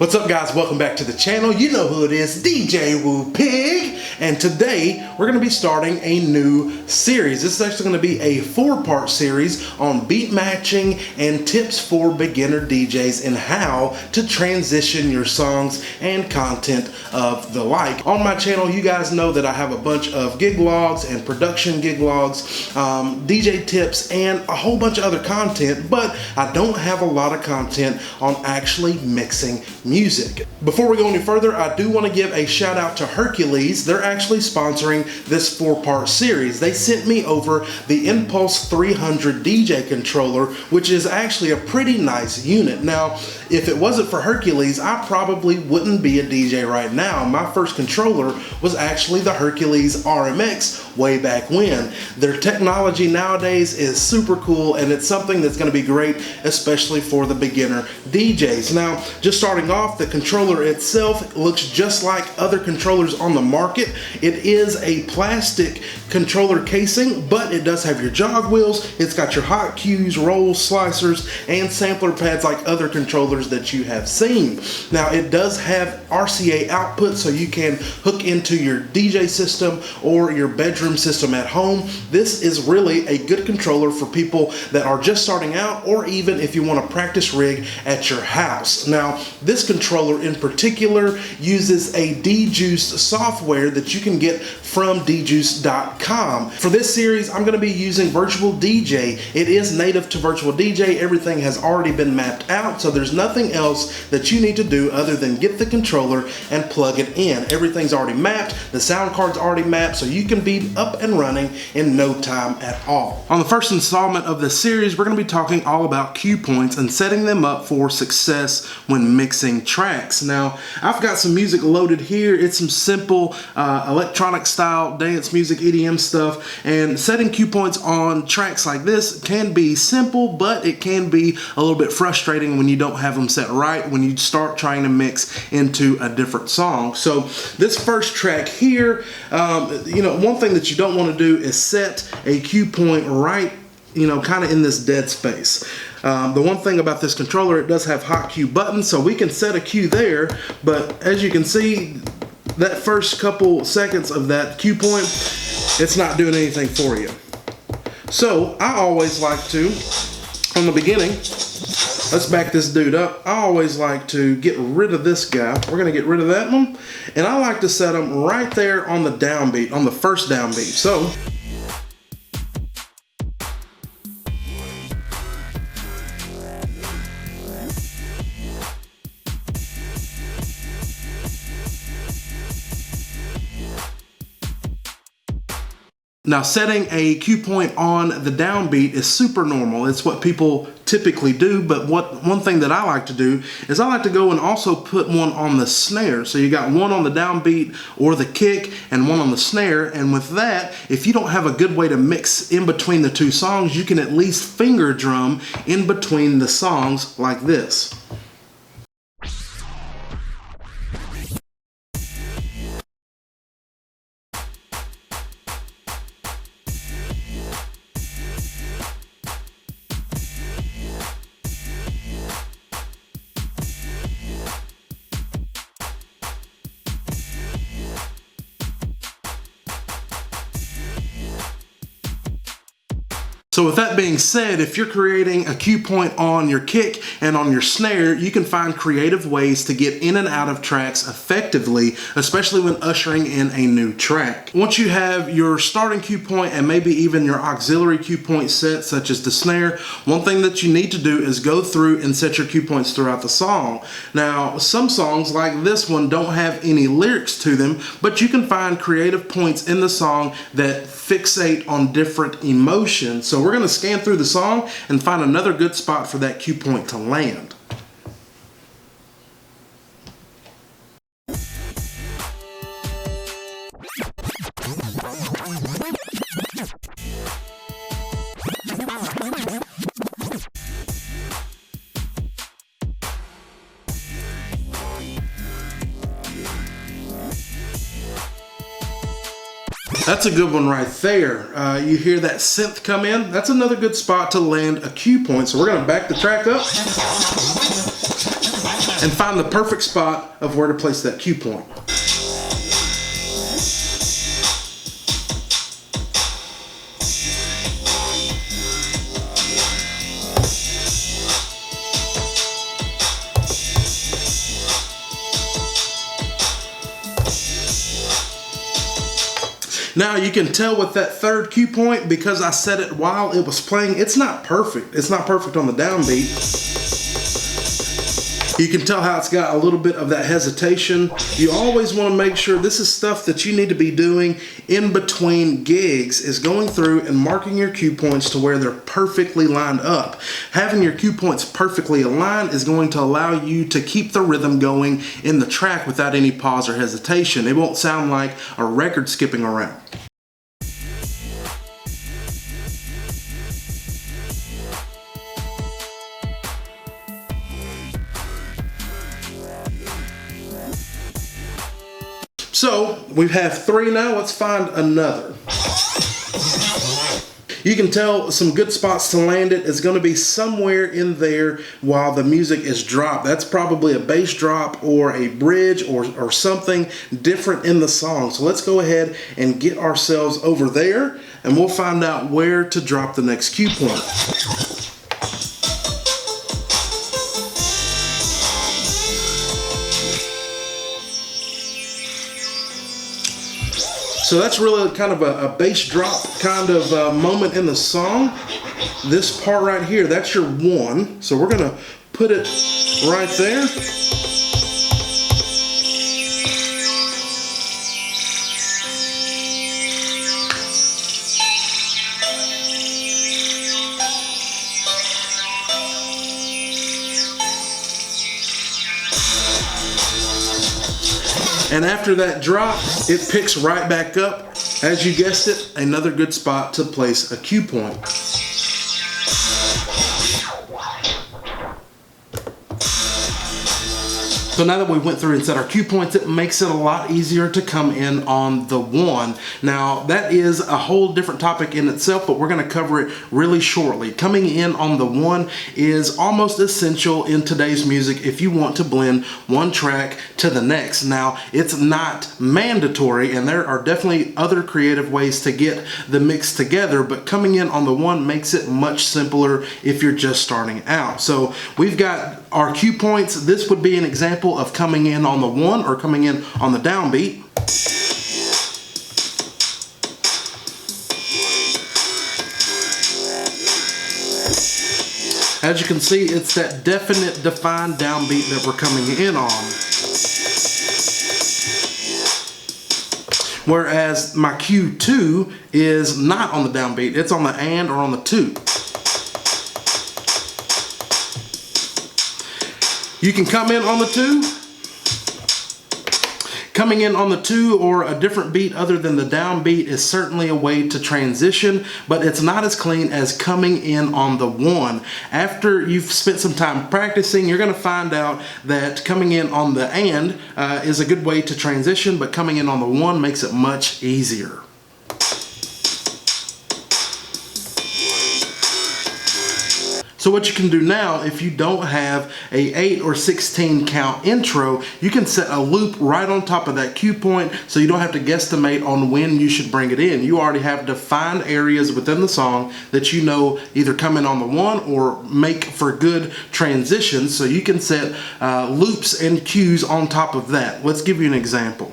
What's up, guys? Welcome back to the channel. You know who it is, djwoopig, and today we're going to be starting a new series. This is actually going to be a 4-part series on beat matching and tips for beginner DJs and how to transition your songs and content of the like. On my channel, you guys know that I have a bunch of gig logs and production gig logs, DJ tips, and a whole bunch of other content, but I don't have a lot of content on actually mixing music. Before we go any further, I do want to give a shout out to Hercules. They're actually sponsoring this 4-part series. They sent me over the Inpulse 300 DJ controller, which is actually a pretty nice unit. Now, if it wasn't for Hercules, I probably wouldn't be a DJ right now. My first controller was actually the Hercules RMX way back when. Their technology nowadays is super cool, and it's something that's going to be great, especially for the beginner DJs. Now, just starting off, the controller itself looks just like other controllers on the market. It is a plastic controller casing, but it does have your jog wheels. It's got your hot cues, rolls, slicers, and sampler pads like other controllers that you have seen. Now, it does have RCA output, so you can hook into your DJ system or your bedroom system at home. This is really a good controller for people that are just starting out, or even if you want to practice rig at your house. Now, this controller in particular uses a dejuiced software that you can get from djuice.com. For this series, I'm going to be using Virtual DJ. It is native to Virtual DJ. Everything has already been mapped out, so there's nothing else that you need to do other than get the controller and plug it in. Everything's already mapped, the sound card's already mapped, so you can be up and running in no time at all. On the first installment of this series, we're going to be talking all about cue points and setting them up for success when mixing tracks. Now, I've got some music loaded here. It's some simple electronic style dance music, EDM stuff, and setting cue points on tracks like this can be simple, but it can be a little bit frustrating when you don't have them set right when you start trying to mix into a different song. So this first track here, one thing that you don't want to do is set a cue point right, kind of in this dead space. The one thing about this controller, it does have hot cue buttons, so we can set a cue there, but as you can see, that first couple seconds of that cue point, it's not doing anything for you. So I always like to, from the beginning, let's back this dude up. I always like to get rid of this guy. We're going to get rid of that one, and I like to set him right there on the downbeat, on the first downbeat. So now, setting a cue point on the downbeat is super normal. It's what people typically do, but one thing that I like to do is I like to go and also put one on the snare. So you got one on the downbeat or the kick and one on the snare, and with that, if you don't have a good way to mix in between the two songs, you can at least finger drum in between the songs like this. So with that being said, if you're creating a cue point on your kick and on your snare, you can find creative ways to get in and out of tracks effectively, especially when ushering in a new track. Once you have your starting cue point and maybe even your auxiliary cue point set, such as the snare, one thing that you need to do is go through and set your cue points throughout the song. Now, some songs like this one don't have any lyrics to them, but you can find creative points in the song that fixate on different emotions. So we're going to scan through the song and find another good spot for that cue point to land. That's a good one right there. You hear that synth come in? That's another good spot to land a cue point. So we're going to back the track up. and find the perfect spot of where to place that cue point. Now you can tell with that third cue point, because I set it while it was playing, it's not perfect. It's not perfect on the downbeat. You can tell how it's got a little bit of that hesitation. You always want to make sure this is stuff that you need to be doing in between gigs, is going through and marking your cue points to where they're perfectly lined up. Having your cue points perfectly aligned is going to allow you to keep the rhythm going in the track without any pause or hesitation. It won't sound like a record skipping around. So we have 3 now, let's find another. You can tell some good spots to land it is going to be somewhere in there while the music is dropped. That's probably a bass drop or a bridge or something different in the song. So let's go ahead and get ourselves over there and we'll find out where to drop the next cue point. So that's really kind of a bass drop kind of moment in the song. This part right here, that's your 1. So we're gonna put it right there. And after that drop, it picks right back up. As you guessed it, another good spot to place a cue point. So now that we went through and set our cue points, it makes it a lot easier to come in on the 1. Now that is a whole different topic in itself, but we're going to cover it really shortly. Coming in on the 1 is almost essential in today's music if you want to blend one track to the next. Now it's not mandatory, and there are definitely other creative ways to get the mix together, but coming in on the 1 makes it much simpler if you're just starting out. So we've got our cue points. This would be an example of coming in on the 1 or coming in on the downbeat. As you can see, it's that definite defined downbeat that we're coming in on. Whereas my cue 2 is not on the downbeat, it's on the and or on the 2. You can come in on the 2. Coming in on the 2 or a different beat other than the downbeat is certainly a way to transition, but it's not as clean as coming in on the 1. After you've spent some time practicing, you're going to find out that coming in on the and is a good way to transition, but coming in on the 1 makes it much easier. So what you can do now, if you don't have a 8 or 16 count intro, you can set a loop right on top of that cue point so you don't have to guesstimate on when you should bring it in. You already have defined areas within the song that you know either come in on the 1 or make for good transitions, so you can set loops and cues on top of that. Let's give you an example.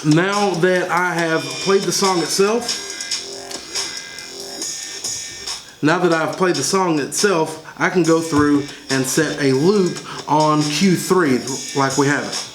Now that I have played the song itself, I can go through and set a loop on cue 3 like we have it.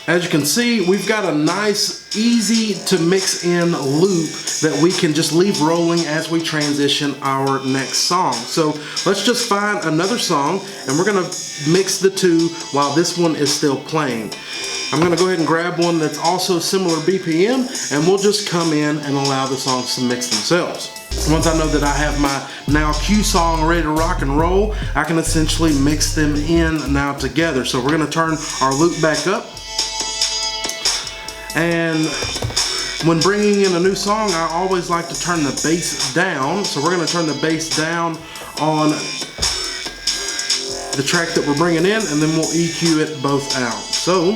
As you can see, we've got a nice, easy to mix in loop that we can just leave rolling as we transition our next song. So let's just find another song and we're gonna mix the 2 while this one is still playing. I'm gonna go ahead and grab one that's also similar BPM and we'll just come in and allow the songs to mix themselves. Once I know that I have my now Q song ready to rock and roll, I can essentially mix them in now together. So we're gonna turn our loop back up. And when bringing in a new song, I always like to turn the bass down. So we're gonna turn the bass down on the track that we're bringing in, and then we'll EQ it both out. So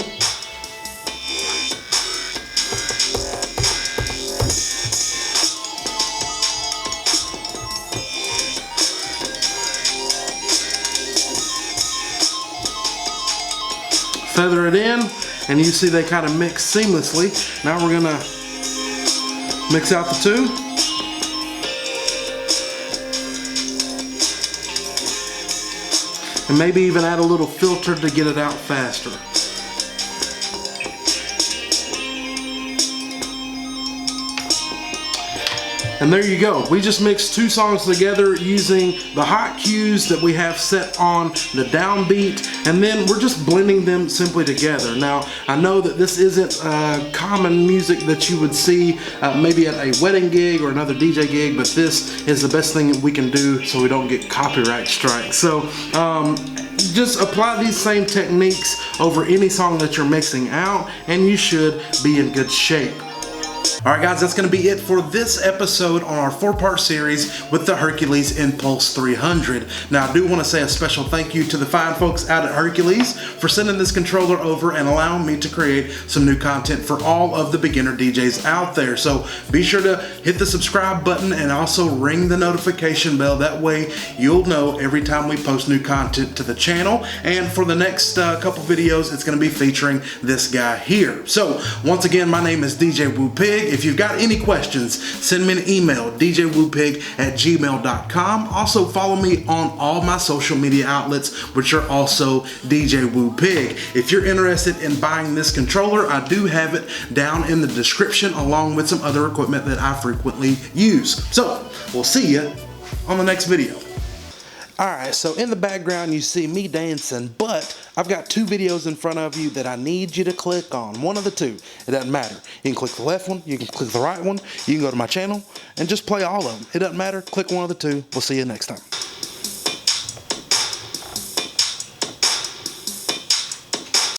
feather it in, and you see they kind of mix seamlessly. Now we're gonna mix out the two. And maybe even add a little filter to get it out faster. And there you go. We just mixed two songs together using the hot cues that we have set on the downbeat, and then we're just blending them simply together. Now, I know that this isn't common music that you would see maybe at a wedding gig or another DJ gig, but this is the best thing that we can do so we don't get copyright strikes. So just apply these same techniques over any song that you're mixing out, and you should be in good shape. Alright guys, that's going to be it for this episode on our 4-part series with the Hercules Inpulse 300. Now I do want to say a special thank you to the fine folks out at Hercules for sending this controller over and allowing me to create some new content for all of the beginner DJs out there. So be sure to hit the subscribe button and also ring the notification bell. That way you'll know every time we post new content to the channel. And for the next couple videos, it's going to be featuring this guy here. So once again, my name is djwoopig. If you've got any questions, send me an email, djwoopig@gmail.com. Also follow me on all my social media outlets, which are also djwoopig. If you're interested in buying this controller, I do have it down in the description along with some other equipment that I frequently use. So we'll see you on the next video. Alright, so in the background you see me dancing, but I've got two videos in front of you that I need you to click on. One of the two. It doesn't matter. You can click the left one, you can click the right one, you can go to my channel and just play all of them. It doesn't matter. Click one of the two. We'll see you next time.